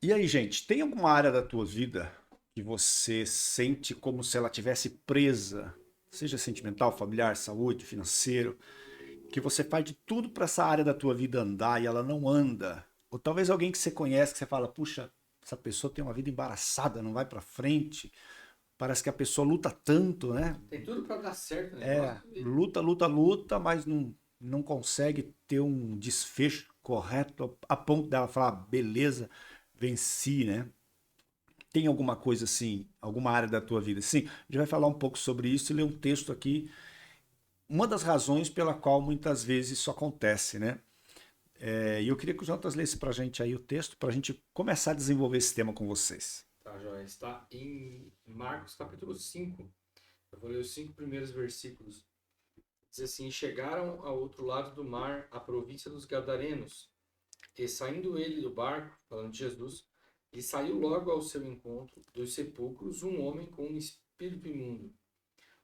E aí, gente, tem alguma área da tua vida que você sente como se ela tivesse presa, seja sentimental, familiar, saúde, financeiro, que você faz de tudo para essa área da tua vida andar e ela não anda? Ou talvez alguém que você conhece que você fala, puxa, essa pessoa tem uma vida embaraçada, não vai para frente. Parece que a pessoa luta tanto, né? Tem tudo para dar certo o É, negócio. luta, luta, luta, mas não consegue ter um desfecho correto a ponto dela falar, "Ah, beleza, venci, né? Tem alguma coisa assim, alguma área da tua vida? Sim, a gente vai falar um pouco sobre isso e ler um texto aqui. Uma das razões pela qual muitas vezes isso acontece, né? E eu queria que o Jonas lesse pra gente aí o texto, pra gente começar a desenvolver esse tema com vocês. Tá, joia. Está em Marcos capítulo 5. Eu vou ler os 5 primeiros versículos. Diz assim: Chegaram ao outro lado do mar, à província dos Gadarenos. E saindo ele do barco, falando de Jesus, lhe saiu logo ao seu encontro dos sepulcros um homem com um espírito imundo,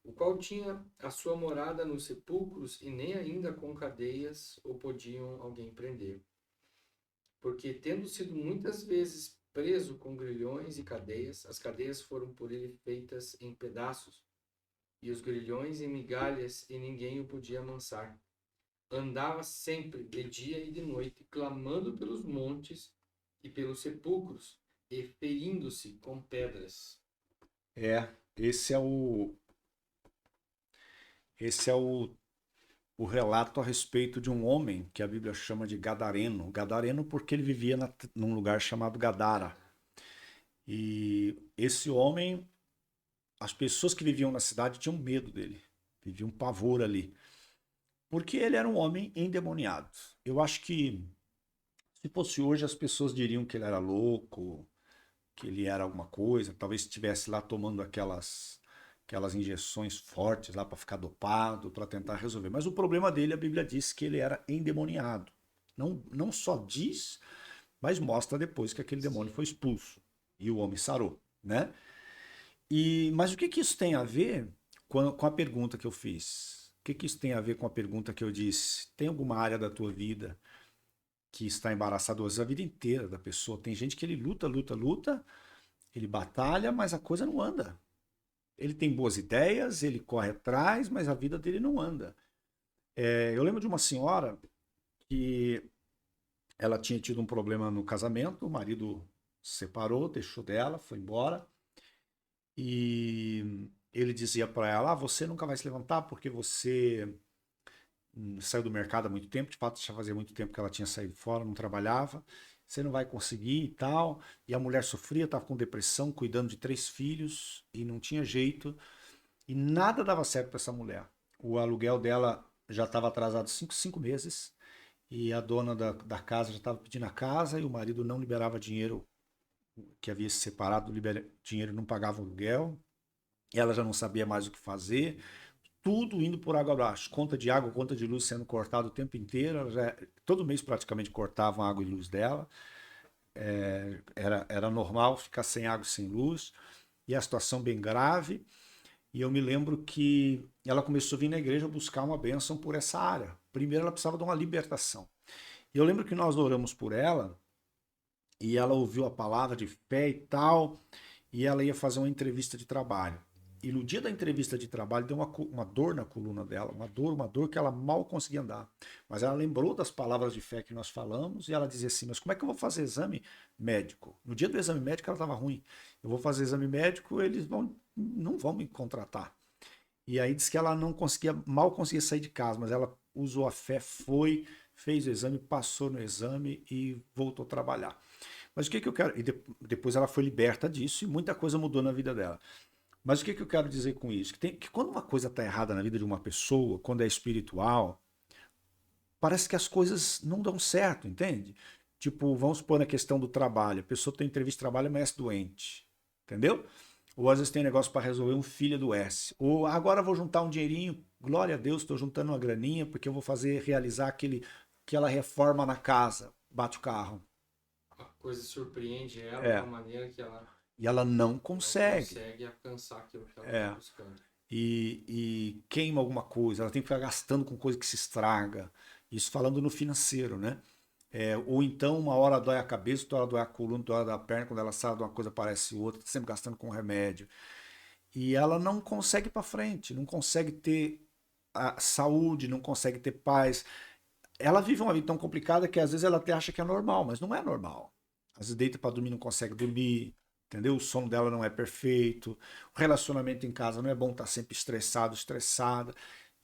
o qual tinha a sua morada nos sepulcros e nem ainda com cadeias o podiam alguém prender. Porque, tendo sido muitas vezes preso com grilhões e cadeias, as cadeias foram por ele feitas em pedaços, e os grilhões em migalhas, e ninguém o podia amansar. Andava sempre, de dia e de noite, clamando pelos montes e pelos sepulcros, e ferindo-se com pedras. É, esse é o relato a respeito de um homem que a Bíblia chama de Gadareno. Gadareno porque ele vivia num lugar chamado Gadara. E esse homem, as pessoas que viviam na cidade tinham medo dele, viviam um pavor ali, porque ele era um homem endemoniado. Eu acho que se fosse hoje as pessoas diriam que ele era louco, que ele era alguma coisa, talvez estivesse lá tomando aquelas injeções fortes lá para ficar dopado, para tentar resolver. Mas o problema dele, a Bíblia diz que ele era endemoniado. Não só diz, mas mostra depois que aquele demônio Sim. foi expulso e o homem sarou, né? Mas o que que isso tem a ver com a pergunta que eu fiz? O que que isso tem a ver com a pergunta que eu disse? Tem alguma área da tua vida que está embaraçada a vida inteira da pessoa? Tem gente que ele luta, luta, luta, ele batalha, mas a coisa não anda. Ele tem boas ideias, ele corre atrás, mas a vida dele não anda. Eu lembro de uma senhora que ela tinha tido um problema no casamento, o marido se separou, deixou dela, foi embora, e ele dizia para ela: você nunca vai se levantar porque você saiu do mercado há muito tempo, de fato já fazia muito tempo que ela tinha saído fora, não trabalhava, você não vai conseguir e tal. E a mulher sofria, estava com depressão, cuidando de 3 filhos e não tinha jeito. E nada dava certo para essa mulher. O aluguel dela já estava atrasado cinco meses e a dona da casa já estava pedindo a casa e o marido não liberava dinheiro, que havia se separado, dinheiro não pagava o aluguel. Ela já não sabia mais o que fazer, tudo indo por água abaixo. Conta de água, conta de luz sendo cortada o tempo inteiro. Todo mês praticamente cortavam a água e luz dela. Era normal ficar sem água e sem luz. E a situação bem grave. E eu me lembro que ela começou a vir na igreja buscar uma bênção por essa área. Primeiro ela precisava de uma libertação. E eu lembro que nós oramos por ela e ela ouviu a palavra de fé e tal, e ela ia fazer uma entrevista de trabalho. E no dia da entrevista de trabalho deu uma dor na coluna dela, uma dor que ela mal conseguia andar. Mas ela lembrou das palavras de fé que nós falamos e ela dizia assim: Mas como é que eu vou fazer exame médico? No dia do exame médico ela estava ruim. Eu vou fazer exame médico, não vão me contratar. E aí diz que ela não conseguia, mal conseguia sair de casa, mas ela usou a fé, foi, fez o exame, passou no exame e voltou a trabalhar. Mas o que, que eu quero. Depois ela foi liberta disso e muita coisa mudou na vida dela. Mas o que, que eu quero dizer com isso? Que quando uma coisa está errada na vida de uma pessoa, quando é espiritual, parece que as coisas não dão certo, entende? Tipo, vamos supor na questão do trabalho. A pessoa tem entrevista de trabalho, mas é doente. Entendeu? Ou às vezes tem negócio para resolver, um filho adoece. Ou agora vou juntar um dinheirinho, glória a Deus, estou juntando uma graninha porque eu vou realizar aquela reforma na casa. Bate o carro. A coisa surpreende ela de É. uma maneira que ela E ela não não consegue. consegue alcançar aquilo que ela está É. buscando. E queima alguma coisa, ela tem que ficar gastando com coisa que se estraga. Isso falando no financeiro, né? Ou então uma hora dói a cabeça, outra hora dói a coluna, outra hora dói a perna, quando ela sai de uma coisa parece outra, tá sempre gastando com remédio. E ela não consegue ir para frente, não consegue ter a saúde, não consegue ter paz. Ela vive uma vida tão complicada que às vezes ela até acha que é normal, mas não é normal. Às vezes deita para dormir, não consegue dormir, entendeu? O sono dela não é perfeito, o relacionamento em casa não é bom, tá sempre estressado, estressada,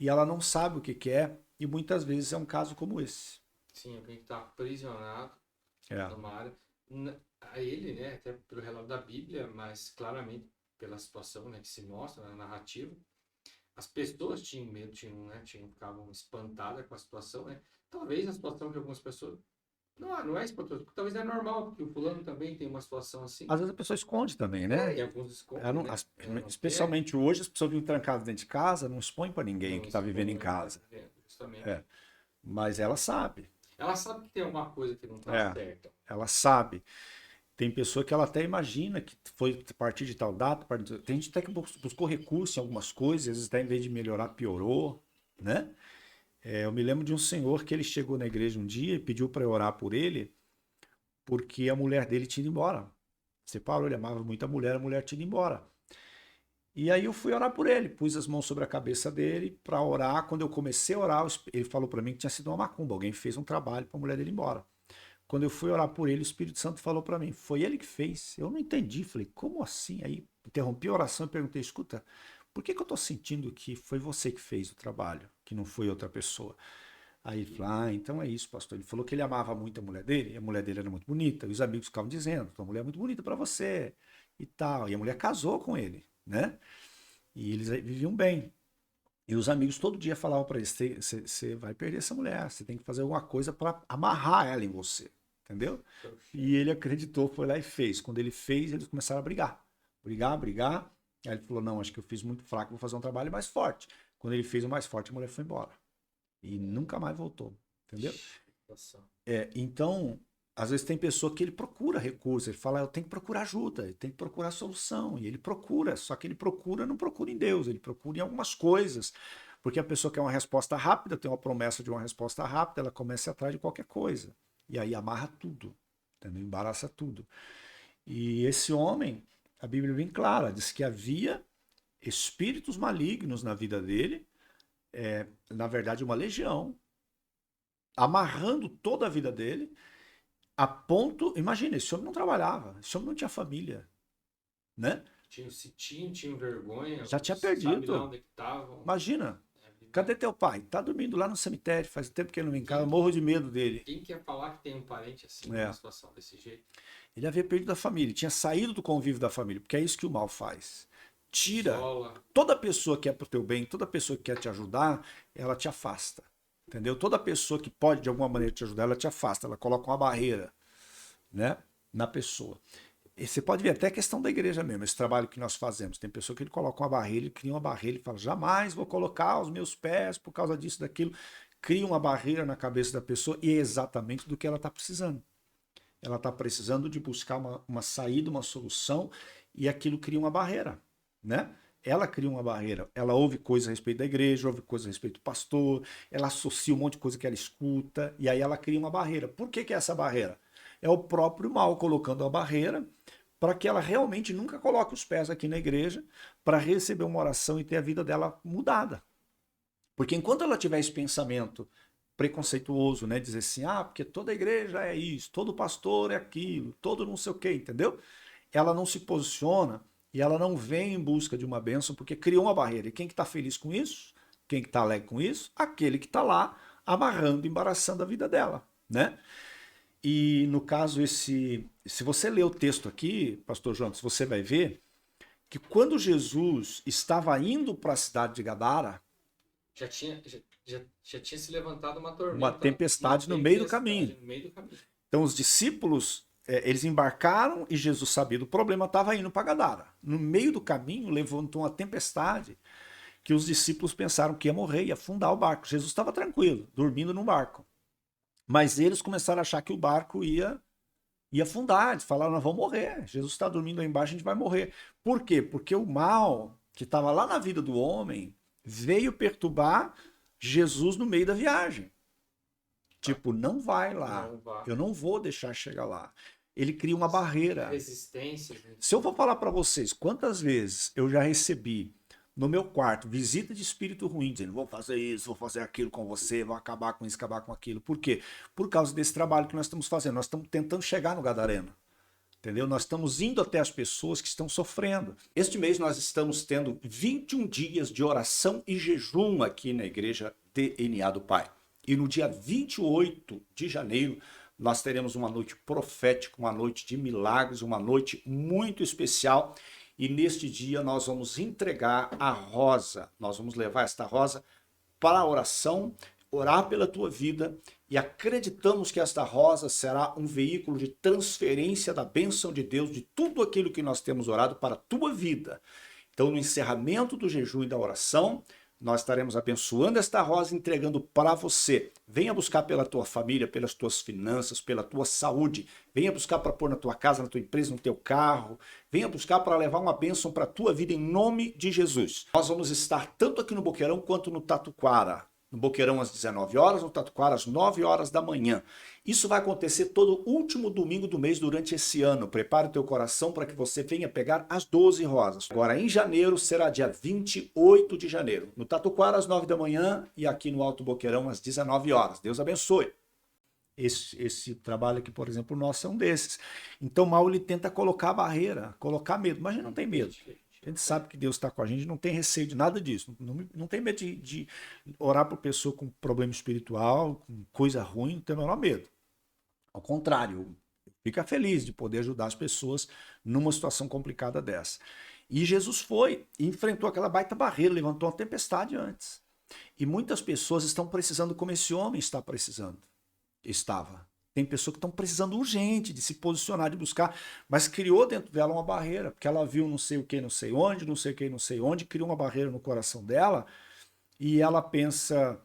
e ela não sabe o que que é, e muitas vezes é um caso como esse. Sim, alguém que está aprisionado É. numa área. A ele, né, até pelo relato da Bíblia, mas claramente pela situação, né, que se mostra na narrativa, as pessoas tinham medo, ficavam espantadas com a situação, né? Talvez a situação de algumas pessoas não é espantoso, porque talvez é normal, porque o fulano também tem uma situação assim. Às vezes a pessoa esconde também, É, né? e alguns Ela escondem, não- né? as- Ela não quer, especialmente hoje, as pessoas vivem trancadas dentro de casa, não expõe para ninguém não que está vivendo em expõe, casa. justamente. É. Mas ela sabe. Ela sabe que tem alguma coisa que não está É. certa. Ela sabe. Tem pessoa que ela até imagina que foi a partir de tal data. Tem gente até que buscou recurso em algumas coisas, às vezes até em vez de melhorar, piorou, né? Eu me lembro de um senhor que ele chegou na igreja um dia e pediu para eu orar por ele, porque a mulher dele tinha ido embora. Separou, ele amava muito a mulher tinha ido embora. E aí eu fui orar por ele, pus as mãos sobre a cabeça dele para orar. Quando eu comecei a orar, ele falou para mim que tinha sido uma macumba, alguém fez um trabalho para a mulher dele ir embora. Quando eu fui orar por ele, o Espírito Santo falou para mim, foi ele que fez. Eu não entendi, falei, como assim? Aí interrompi a oração e perguntei, escuta, por que que eu estou sentindo que foi você que fez o trabalho, que não foi outra pessoa? Aí ele falou, então é isso, pastor. Ele falou que ele amava muito a mulher dele, e a mulher dele era muito bonita, e os amigos ficavam dizendo, tua mulher é muito bonita para você, e tal. E a mulher casou com ele, né? E eles viviam bem. E os amigos todo dia falavam para ele, você vai perder essa mulher, você tem que fazer alguma coisa para amarrar ela em você, entendeu? E ele acreditou, foi lá e fez. Quando ele fez, eles começaram a brigar. Brigar, brigar. Aí ele falou, não, acho que eu fiz muito fraco, vou fazer um trabalho mais forte. Quando ele fez o mais forte, a mulher foi embora. E nunca mais voltou, entendeu? Então, às vezes tem pessoa que ele procura recurso, ele fala, eu tenho que procurar ajuda, eu tenho que procurar solução, e ele procura, só que ele procura, não procura em Deus, ele procura em algumas coisas, porque a pessoa quer uma resposta rápida, tem uma promessa de uma resposta rápida, ela começa a ir atrás de qualquer coisa, e aí amarra tudo, entendeu? Embaraça tudo. E esse homem, a Bíblia é bem clara, diz que havia espíritos malignos na vida dele, na verdade uma legião, amarrando toda a vida dele, a ponto, imagina, esse homem não trabalhava, esse homem não tinha família, né? Tinham vergonha, Já tinha sabe lá perdido. onde estavam. Imagina, cadê teu pai? Tá dormindo lá no cemitério, faz tempo que ele não vem em casa, morro de medo dele. Quem quer falar que tem um parente assim, numa situação desse jeito? Ele havia perdido a família, tinha saído do convívio da família, porque é isso que o mal faz. Tira. Isola. Toda pessoa que é pro teu bem, toda pessoa que quer te ajudar, ela te afasta. Entendeu? Toda pessoa que pode de alguma maneira te ajudar, ela te afasta, ela coloca uma barreira, né, na pessoa. E você pode ver até a questão da igreja mesmo, esse trabalho que nós fazemos. Tem pessoa que ele coloca uma barreira, ele cria uma barreira, ele fala, jamais vou colocar os meus pés por causa disso, daquilo. Cria uma barreira na cabeça da pessoa e é exatamente do que ela está precisando. Ela está precisando de buscar uma saída, uma solução, e aquilo cria uma barreira, né? Ela cria uma barreira. Ela ouve coisas a respeito da igreja, ouve coisas a respeito do pastor, ela associa um monte de coisa que ela escuta, e aí ela cria uma barreira. Por que que é essa barreira? É o próprio mal colocando a barreira para que ela realmente nunca coloque os pés aqui na igreja para receber uma oração e ter a vida dela mudada. Porque enquanto ela tiver esse pensamento preconceituoso, né, dizer assim, porque toda igreja é isso, todo pastor é aquilo, todo não sei o quê, entendeu? Ela não se posiciona e ela não vem em busca de uma bênção porque criou uma barreira. E quem que está feliz com isso? Quem que está alegre com isso? Aquele que está lá amarrando, embaraçando a vida dela, né? E no caso se você ler o texto aqui, pastor João, você vai ver que quando Jesus estava indo para a cidade de Gadara, já tinha se levantado uma tormenta. Uma tempestade no meio do caminho. Então os discípulos, eles embarcaram e Jesus sabia do problema, estava indo para Gadara. No meio do caminho levantou uma tempestade que os discípulos pensaram que ia morrer, ia afundar o barco. Jesus estava tranquilo, dormindo no barco. Mas eles começaram a achar que o barco ia afundar. Eles falaram, nós vamos morrer. Jesus está dormindo aí embaixo, a gente vai morrer. Por quê? Porque o mal que estava lá na vida do homem veio perturbar Jesus no meio da viagem. Tipo, não vai lá. Não vá. Eu não vou deixar chegar lá. Ele cria uma barreira. Resistência. Né? Se eu for falar para vocês quantas vezes eu já recebi no meu quarto visita de espírito ruim, dizendo vou fazer isso, vou fazer aquilo com você, vou acabar com isso, acabar com aquilo. Por quê? Por causa desse trabalho que nós estamos fazendo. Nós estamos tentando chegar no Gadareno. Entendeu? Nós estamos indo até as pessoas que estão sofrendo. Este mês nós estamos tendo 21 dias de oração e jejum aqui na igreja DNA do Pai. E no dia 28 de janeiro nós teremos uma noite profética, uma noite de milagres, uma noite muito especial. E neste dia nós vamos entregar a rosa. Nós vamos levar esta rosa para a oração, orar pela tua vida e acreditamos que esta rosa será um veículo de transferência da bênção de Deus, de tudo aquilo que nós temos orado para a tua vida. Então, no encerramento do jejum e da oração, nós estaremos abençoando esta rosa e entregando para você. Venha buscar pela tua família, pelas tuas finanças, pela tua saúde. Venha buscar para pôr na tua casa, na tua empresa, no teu carro. Venha buscar para levar uma bênção para a tua vida em nome de Jesus. Nós vamos estar tanto aqui no Boqueirão quanto no Tatuquara. No Boqueirão às 19 horas, no Tatuquara às 9 horas da manhã. Isso vai acontecer todo último domingo do mês durante esse ano. Prepare o teu coração para que você venha pegar as 12 rosas. Agora, em janeiro, será dia 28 de janeiro. No Tatuquara às 9 da manhã e aqui no Alto Boqueirão às 19 horas. Deus abençoe. Esse trabalho aqui, por exemplo, nosso é um desses. Então, mal ele tenta colocar barreira, colocar medo, mas a gente não tem medo. A gente sabe que Deus está com a gente, não tem receio de nada disso. Não tem medo de orar por pessoa com problema espiritual, com coisa ruim, não tem o menor medo. Ao contrário, fica feliz de poder ajudar as pessoas numa situação complicada dessa. E Jesus foi e enfrentou aquela baita barreira, levantou uma tempestade antes. E muitas pessoas estão precisando como esse homem está precisando. Estava. Tem pessoas que estão precisando urgente de se posicionar, de buscar, mas criou dentro dela uma barreira, porque ela viu não sei o que, não sei onde, não sei o que, não sei onde, criou uma barreira no coração dela e ela pensa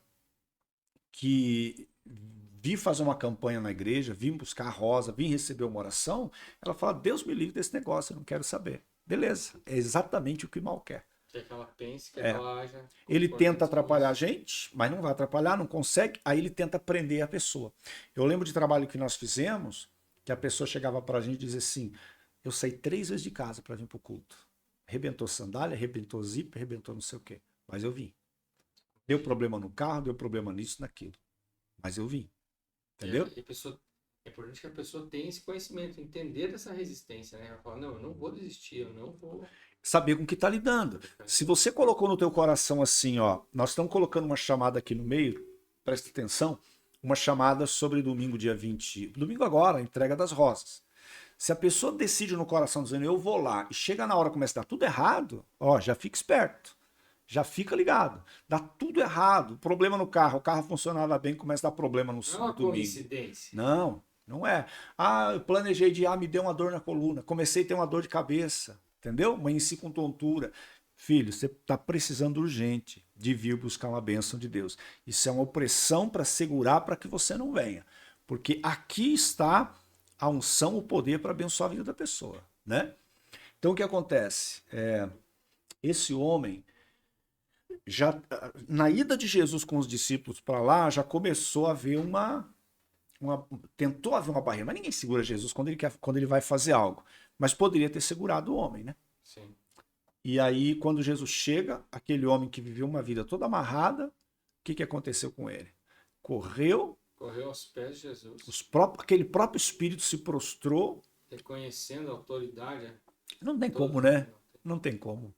que vim fazer uma campanha na igreja, vim buscar a rosa, vim receber uma oração, ela fala, Deus me livre desse negócio, eu não quero saber. Beleza, é exatamente o que o mal quer. Que ela pense, que ela haja. Ele tenta atrapalhar a gente, mas não vai atrapalhar, não consegue, aí ele tenta prender a pessoa. Eu lembro de trabalho que nós fizemos, que a pessoa chegava para a gente e dizia assim, eu saí 3 vezes de casa para vir para o culto. Arrebentou sandália, arrebentou zíper, arrebentou não sei o quê, mas eu vim. Deu problema no carro, deu problema nisso, naquilo, mas eu vim. Entendeu? E a pessoa, é importante que a pessoa tenha esse conhecimento, entender dessa resistência, né? Ela fala, não, eu não vou desistir, eu não vou... Saber com o que está lidando. Se você colocou no teu coração assim, ó, nós estamos colocando uma chamada aqui no meio, presta atenção, uma chamada sobre domingo, dia 20, domingo agora, a entrega das rosas. Se a pessoa decide no coração dizendo, eu vou lá, e chega na hora e começa a dar tudo errado, ó, já fica esperto, já fica ligado, dá tudo errado, problema no carro, o carro funcionava bem, começa a dar problema no Não é uma domingo. coincidência. Não é. Ah, eu planejei me deu uma dor na coluna, comecei a ter uma dor de cabeça. Entendeu? Amanheci com tontura. Filho, você está precisando urgente de vir buscar uma bênção de Deus. Isso é uma opressão para segurar para que você não venha. Porque aqui está a unção, o poder para abençoar a vida da pessoa. Né? Então o que acontece? Esse homem, já na ida de Jesus com os discípulos para lá, já começou a haver tentou haver uma barreira, mas ninguém segura Jesus quando ele vai fazer algo. Mas poderia ter segurado o homem, né? Sim. E aí, quando Jesus chega, aquele homem que viveu uma vida toda amarrada, o que aconteceu com ele? Correu aos pés de Jesus. Aquele próprio espírito se prostrou. Reconhecendo a autoridade. Não tem como, né? Não tem como.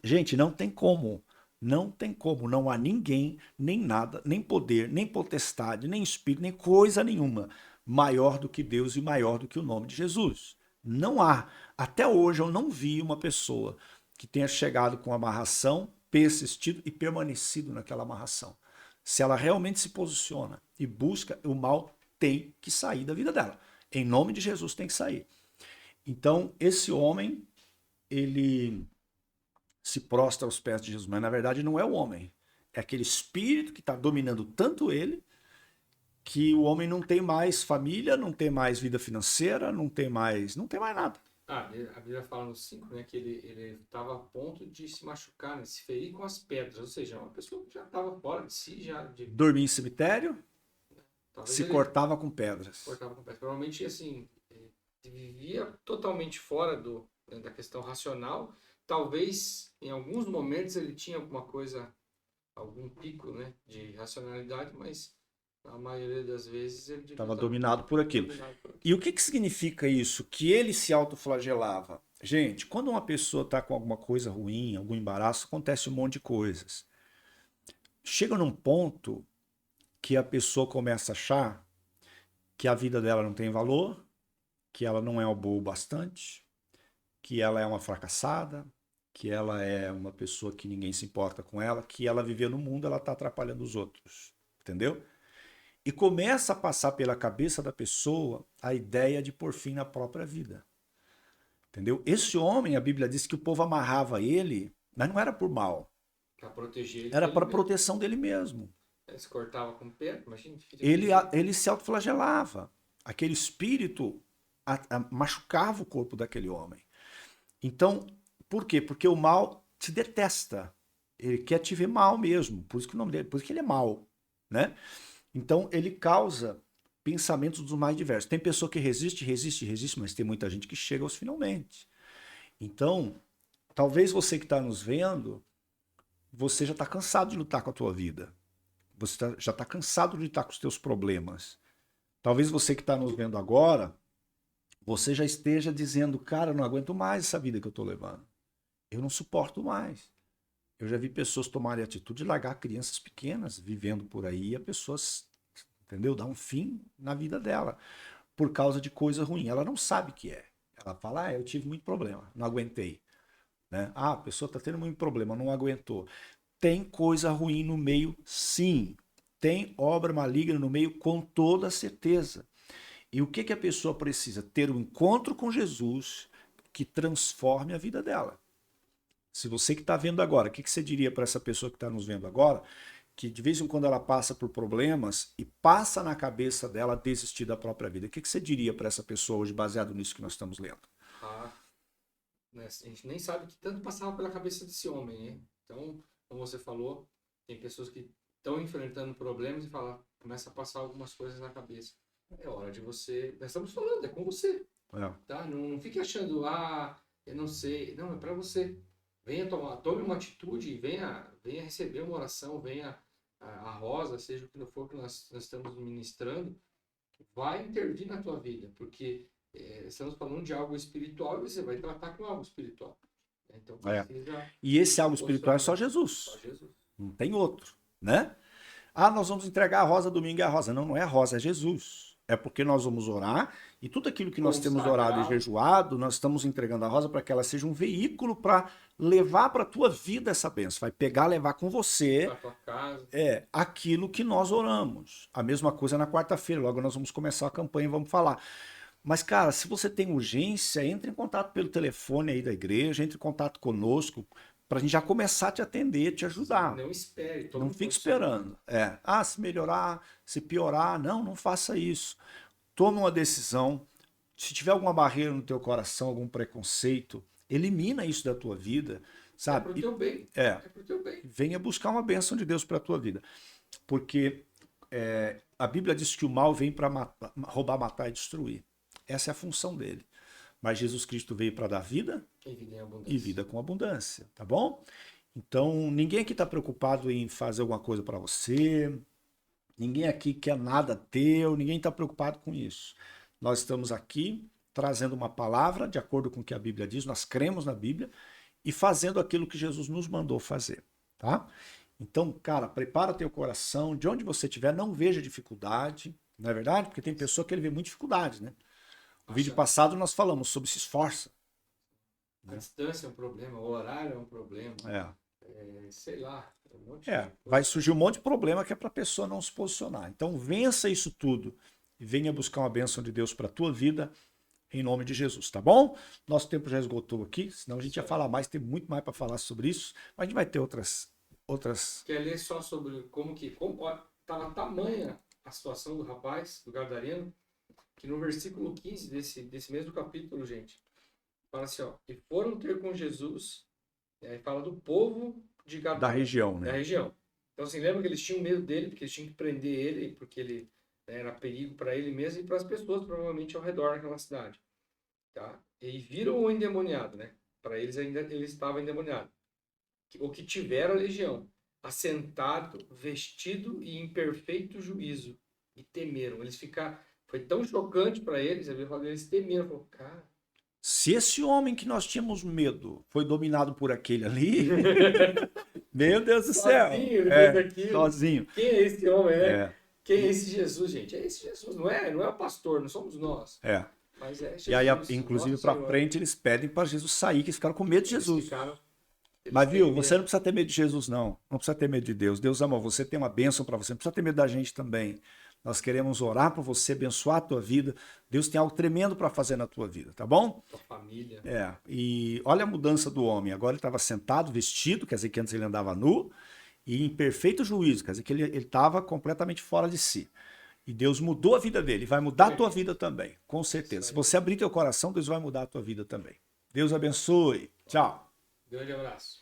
Gente, não tem como. Não tem como. Não há ninguém, nem nada, nem poder, nem potestade, nem espírito, nem coisa nenhuma maior do que Deus e maior do que o nome de Jesus. Não há. Até hoje eu não vi uma pessoa que tenha chegado com amarração, persistido e permanecido naquela amarração. Se ela realmente se posiciona e busca, o mal tem que sair da vida dela. Em nome de Jesus tem que sair. Então, esse homem, ele se prostra aos pés de Jesus, mas na verdade não é o homem. É aquele espírito que está dominando tanto ele, que o homem não tem mais família, não tem mais vida financeira, não tem mais nada. A Bíblia fala no 5, né, que ele estava a ponto de se machucar, né, se ferir com as pedras, ou seja, uma pessoa que já estava fora de si, dormir em cemitério, Talvez Se ele cortava com pedras. cortava com pedras. Provavelmente, assim, ele vivia totalmente fora da questão racional. Talvez, em alguns momentos, ele tinha alguma coisa, algum pico, né, de racionalidade, mas a maioria das vezes ele devia Estava estar dominado por aquilo. dominado por aquilo. E o que significa isso? Que ele se autoflagelava. Gente, quando uma pessoa está com alguma coisa ruim, algum embaraço, acontece um monte de coisas. Chega num ponto que a pessoa começa a achar que a vida dela não tem valor, que ela não é boa o bastante, que ela é uma fracassada, que ela é uma pessoa que ninguém se importa com ela, que ela viver no mundo, ela está atrapalhando os outros. Entendeu? E começa a passar pela cabeça da pessoa a ideia de pôr fim na própria vida. Entendeu? Esse homem, a Bíblia diz que o povo amarrava ele, mas não era por mal. Para proteger ele Era dele para mesmo. proteção dele mesmo. Ele se cortava com pedra, imagina. Ele se autoflagelava. Aquele espírito machucava o corpo daquele homem. Então, por quê? Porque o mal te detesta. Ele quer te ver mal mesmo. Por isso que o nome dele, por isso que ele é mal, né? Então, ele causa pensamentos dos mais diversos. Tem pessoa que resiste, mas tem muita gente que chega aos finalmente. Então, talvez você que está nos vendo, você já está cansado de lutar com a tua vida. Você já está cansado de lutar com os teus problemas. Talvez você que está nos vendo agora, você já esteja dizendo, cara, eu não aguento mais essa vida que eu estou levando. Eu não suporto mais. Eu já vi pessoas tomarem atitude de largar crianças pequenas vivendo por aí e a pessoa, entendeu? Dá um fim na vida dela por causa de coisa ruim. Ela não sabe o que é. Ela fala, eu tive muito problema, não aguentei. Né? A pessoa está tendo muito problema, não aguentou. Tem coisa ruim no meio, sim. Tem obra maligna no meio, com toda certeza. E o que a pessoa precisa? Ter um encontro com Jesus que transforme a vida dela. Se você que está vendo agora, o que você diria para essa pessoa que está nos vendo agora, que de vez em quando ela passa por problemas e passa na cabeça dela desistir da própria vida? O que você diria para essa pessoa hoje, baseado nisso que nós estamos lendo? Né, a gente nem sabe o que tanto passava pela cabeça desse homem, né? Então, como você falou, tem pessoas que estão enfrentando problemas e começa a passar algumas coisas na cabeça. É hora de você. Nós estamos falando, é com você. Tá? Não fique achando, eu não sei. Não, é para você. Tome uma atitude, venha receber uma oração, venha a Rosa, seja o que for que nós estamos ministrando, vai intervir na tua vida, porque estamos falando de algo espiritual e você vai tratar com algo espiritual. Então precisa. E esse algo espiritual é só Jesus. Só Jesus. Não tem outro, né? Nós vamos entregar a rosa domingo e a rosa. Não, não é a rosa, é Jesus. É porque nós vamos orar e tudo aquilo que nós temos orado e jejuado, nós estamos entregando a rosa para que ela seja um veículo para levar para a tua vida essa bênção. Vai pegar, levar com você pra tua casa. Aquilo que nós oramos. A mesma coisa na quarta-feira. Logo nós vamos começar a campanha e vamos falar. Mas, cara, se você tem urgência, entre em contato pelo telefone aí da igreja, entre em contato conosco, para a gente já começar a te atender, te ajudar. Não espere. Não fique esperando. Se melhorar, se piorar, não faça isso. Tome uma decisão. Se tiver alguma barreira no teu coração, algum preconceito, elimina isso da tua vida, sabe? É pro teu bem. É pro teu bem. Venha buscar uma bênção de Deus para a tua vida. Porque a Bíblia diz que o mal vem para roubar, matar e destruir. Essa é a função dele. Mas Jesus Cristo veio para dar vida e vida com abundância, tá bom? Então, ninguém aqui está preocupado em fazer alguma coisa para você, ninguém aqui quer nada teu, ninguém está preocupado com isso. Nós estamos aqui trazendo uma palavra de acordo com o que a Bíblia diz, nós cremos na Bíblia e fazendo aquilo que Jesus nos mandou fazer, tá? Então, cara, prepara teu coração, de onde você estiver, não veja dificuldade, não é verdade? Porque tem pessoa que ele vê muita dificuldade, né? No vídeo passado nós falamos sobre se esforça. A distância é um problema, o horário é um problema. Sei lá. Vai surgir um monte de problema que é para a pessoa não se posicionar. Então vença isso tudo e venha buscar uma bênção de Deus para a tua vida, em nome de Jesus, tá bom? Nosso tempo já esgotou aqui, senão a gente ia falar mais, tem muito mais para falar sobre isso, mas a gente vai ter outras... Quer ler só sobre como estava tamanha a situação do rapaz, do gadareno, que no versículo 15 desse mesmo capítulo, gente, fala assim, e foram ter com Jesus, fala do povo de Gadara, da região, né? Da região. Então, assim, lembra que eles tinham medo dele, porque eles tinham que prender ele, porque ele Era perigo para ele mesmo e para as pessoas provavelmente ao redor daquela cidade, tá? E viram o endemoniado, né? Para eles ainda ele estava endemoniado. O que tivera a legião, assentado, vestido e em perfeito juízo, e temeram. Eles ficaram, foi tão chocante para eles, a Bíblia fala, eles temeram, falou, cara. Se esse homem que nós tínhamos medo foi dominado por aquele ali, meu Deus do céu. Sozinho, ele fez aquilo. Sozinho. Quem é esse homem, né? É, Quem é esse Jesus, gente? É esse Jesus, não é o pastor, não somos nós. é. Mas é Jesus. E aí, inclusive, nosso para Senhor. frente, eles pedem para Jesus sair, que eles ficaram com medo de Eles Jesus. ficaram- eles Mas viu, têm você medo. não precisa ter medo de Jesus, não. Não precisa ter medo de Deus. Deus ama você, tem uma bênção para você. Não precisa ter medo da gente também. Nós queremos orar por você, abençoar a tua vida. Deus tem algo tremendo para fazer na tua vida, tá bom? Tua família. E olha a mudança do homem. Agora ele estava sentado, vestido, quer dizer que antes ele andava nu, e em perfeito juízo, quer dizer que ele estava completamente fora de si. E Deus mudou a vida dele, vai mudar a tua vida também, com certeza. Se você abrir teu coração, Deus vai mudar a tua vida também. Deus abençoe. Tchau. Grande abraço.